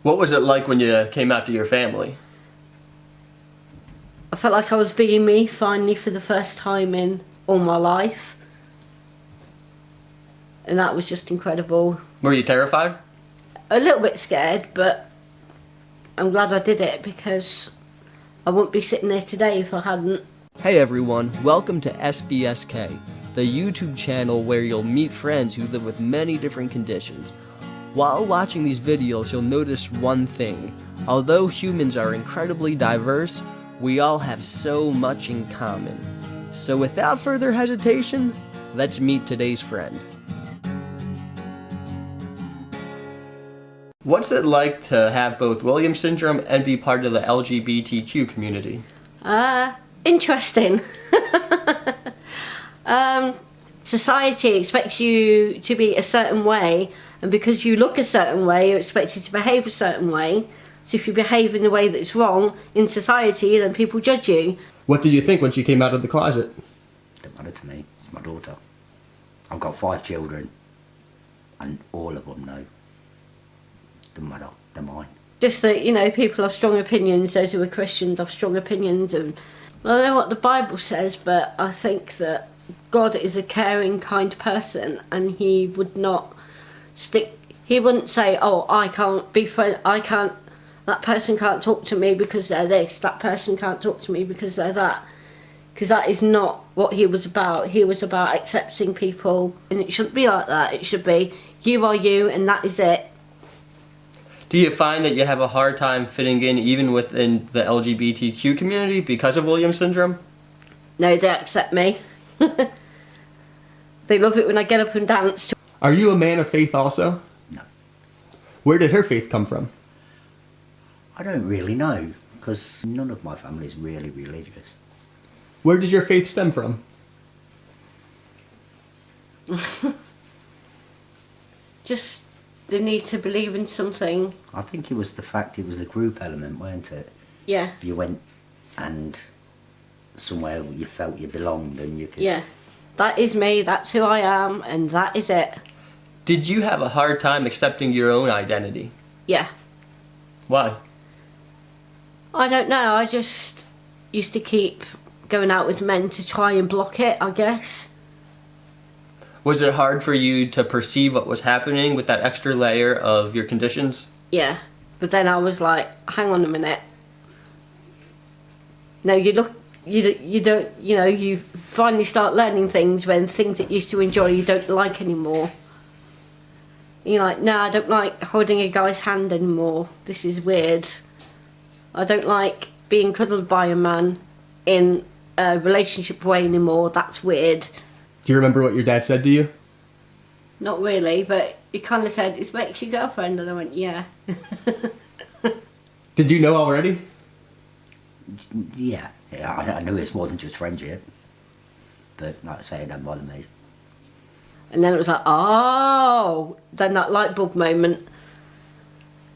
What was it like when you came out to your family? I felt like I was being me finally for the first time in all my life. And that was just incredible. Were you terrified? A little bit scared, but I'm glad I did it because I wouldn't be sitting there today if I hadn't. Hey everyone, welcome to SBSK, the YouTube channel where you'll meet friends who live with many different conditions. While watching these videos, you'll notice one thing. Although humans are incredibly diverse, we all have so much in common. So without further hesitation, let's meet today's friend. What's it like to have both Williams syndrome and be part of the LGBTQ community? Interesting. Society expects you to be a certain way, and because you look a certain way, you're expected to behave a certain way. So if you behave in a way that's wrong in society, then people judge you. What did you think when she came out of the closet? Don't matter to me, it's my daughter. I've got 5 children, and all of them know. Doesn't matter, they're mine. Just that, you know, people have strong opinions. Those who are Christians have strong opinions. And well, I don't know what the Bible says, but I think that God is a caring, kind person, and he would not he wouldn't say, oh, I can't be friends, that person can't talk to me because they're this, that person can't talk to me because they're that. Because that is not what he was about. He was about accepting people, and it shouldn't be like that. It should be, you are you, and that is it. Do you find that you have a hard time fitting in even within the LGBTQ community because of Williams syndrome? No, they accept me. They love it when I get up and dance. Are you a man of faith also? No. Where did her faith come from? I don't really know, because none of my family is really religious. Where did your faith stem from? Just the need to believe in something. I think it was the group element, weren't it? Yeah. You went and somewhere you felt you belonged and you could... Yeah. That is me, that's who I am, and that is it. Did you have a hard time accepting your own identity? Yeah. Why? I don't know, I just used to keep going out with men to try and block it, I guess. Was it hard for you to perceive what was happening with that extra layer of your conditions? Yeah, but then I was like, hang on a minute. No, you don't, you know, you finally start learning things when things that you used to enjoy you don't like anymore. You're like, no, I don't like holding a guy's hand anymore. This is weird. I don't like being cuddled by a man in a relationship way anymore. That's weird. Do you remember what your dad said to you? Not really, but he kind of said, it's my ex-girlfriend, and I went, yeah. Did you know already? Yeah, I knew it's more than just friendship. But like I say, it don't bother me. And then it was like, oh, then that light bulb moment.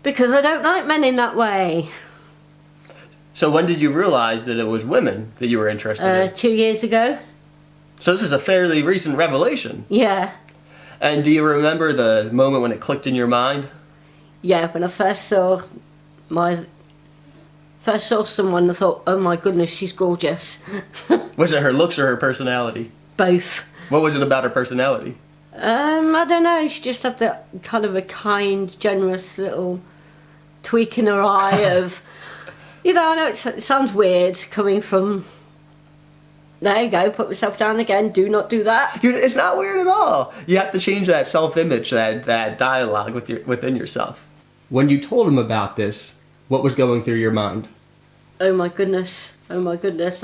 Because I don't like men in that way. So when did you realize that it was women that you were interested in? 2 years ago. So this is a fairly recent revelation. Yeah. And do you remember the moment when it clicked in your mind? Yeah, when I first saw someone, I thought, oh my goodness, she's gorgeous. Was it her looks or her personality? Both. What was it about her personality? I don't know, she just had that kind of a kind, generous little tweak in her eye of, you know, I know it sounds weird coming from, there you go, put myself down again, do not do that. It's not weird at all. You have to change that self-image, that dialogue within yourself. When you told him about this, what was going through your mind? Oh my goodness, I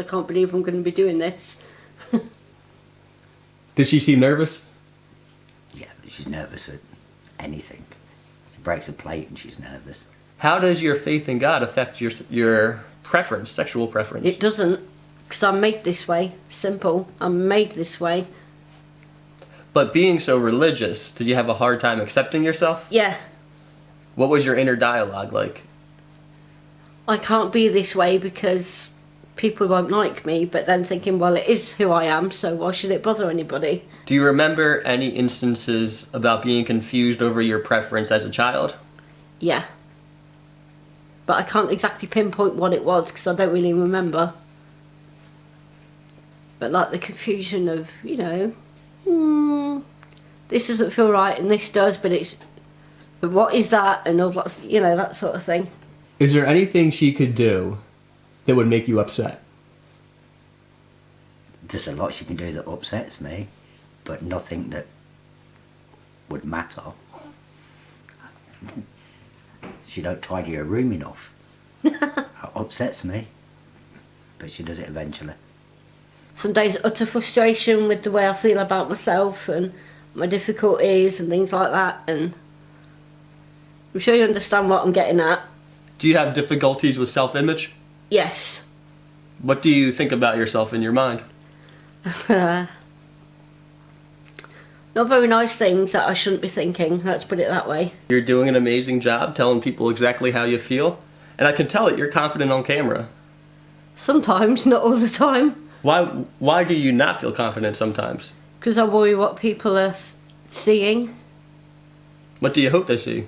can't believe I'm going to be doing this. Did she seem nervous? Yeah, she's nervous at anything. She breaks a plate and she's nervous. How does your faith in God affect your preference, sexual preference? It doesn't, because I'm made this way. Simple, I'm made this way. But being so religious, did you have a hard time accepting yourself? Yeah. What was your inner dialogue like? I can't be this way because people won't like me, but then thinking, well, it is who I am, so why should it bother anybody? Do you remember any instances about being confused over your preference as a child? Yeah. but I can't exactly pinpoint what it was because I don't really remember. But like the confusion of, you know, this doesn't feel right and this does, but what is that, and all that, you know, that sort of thing. Is there anything she could do that would make you upset? There's a lot she can do that upsets me, but nothing that would matter. She don't tidy her room enough. That upsets me, but she does it eventually. Some days utter frustration with the way I feel about myself and my difficulties and things like that, and I'm sure you understand what I'm getting at. Do you have difficulties with self-image? Yes. What do you think about yourself in your mind? Not very nice things that I shouldn't be thinking, let's put it that way. You're doing an amazing job telling people exactly how you feel, and I can tell that you're confident on camera. Sometimes, not all the time. Why do you not feel confident sometimes? Because I worry what people are seeing. What do you hope they see?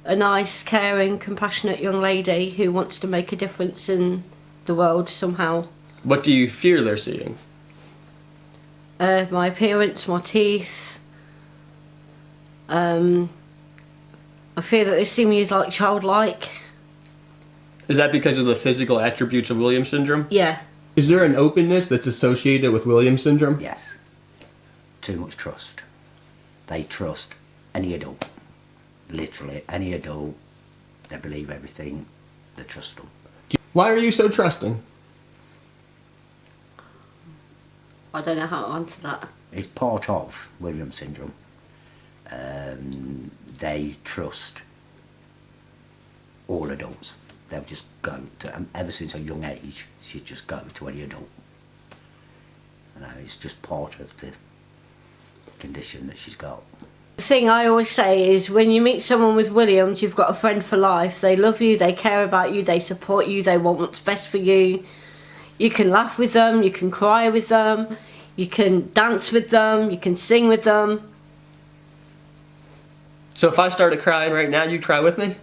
A nice, caring, compassionate young lady who wants to make a difference in the world somehow. What do you fear they're seeing? My appearance, my teeth. I fear that they see me as like childlike. Is that because of the physical attributes of Williams syndrome? Yeah. Is there an openness that's associated with Williams syndrome? Yes. Too much trust. They trust any adult. Literally, any adult. They believe everything. They trust them. Why are you so trusting? I don't know how to answer that. It's part of Williams syndrome. They trust all adults. They'll just go to, ever since a young age, she'd just go to any adult. You know, it's just part of the condition that she's got. The thing I always say is when you meet someone with Williams, you've got a friend for life. They love you, they care about you, they support you, they want what's best for you. You can laugh with them, you can cry with them, you can dance with them, you can sing with them. So if I started crying right now, you'd cry with me?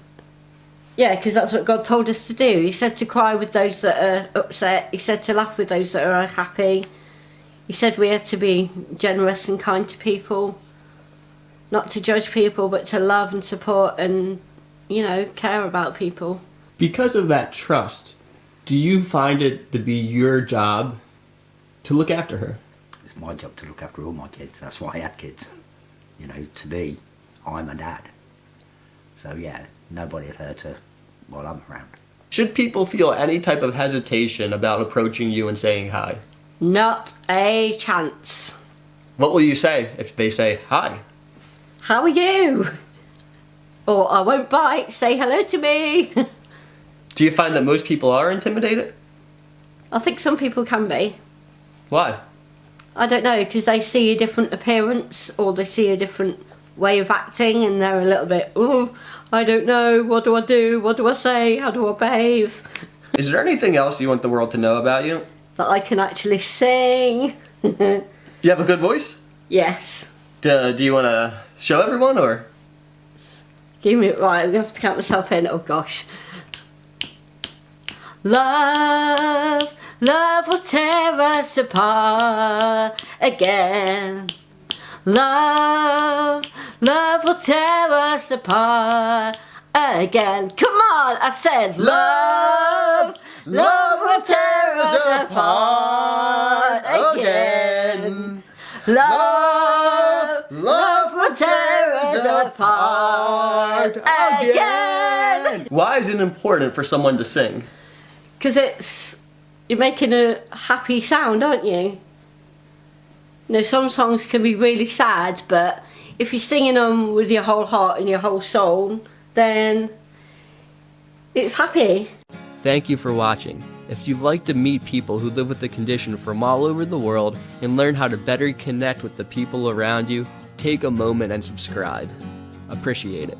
Yeah, because that's what God told us to do. He said to cry with those that are upset. He said to laugh with those that are happy. He said we had to be generous and kind to people. Not to judge people, but to love and support and, you know, care about people. Because of that trust, do you find it to be your job to look after her? It's my job to look after all my kids. That's why I had kids. You know, to be, I'm a dad. So yeah, nobody had hurt her while I'm around. Should people feel any type of hesitation about approaching you and saying hi? Not a chance. What will you say if they say hi? How are you? Or I won't bite, say hello to me. Do you find that most people are intimidated? I think some people can be. Why? I don't know, because they see a different appearance or they see a different way of acting and they're a little bit, oh, I don't know, what do I do? What do I say? How do I behave? Is there anything else you want the world to know about you? That I can actually sing. You have a good voice? Yes. Do you want to show everyone, or? Give me, right, I'm going to have to count myself in, oh gosh. Love, love will tear us apart again. Love, love will tear us apart again. Come on, I said love, love will tear us apart again. Love, love will tear us apart again. Why is it important for someone to sing? Because you're making a happy sound, aren't you? You know, some songs can be really sad, but if you're singing them with your whole heart and your whole soul, then it's happy. Thank you for watching. If you'd like to meet people who live with the condition from all over the world and learn how to better connect with the people around you, take a moment and subscribe. Appreciate it.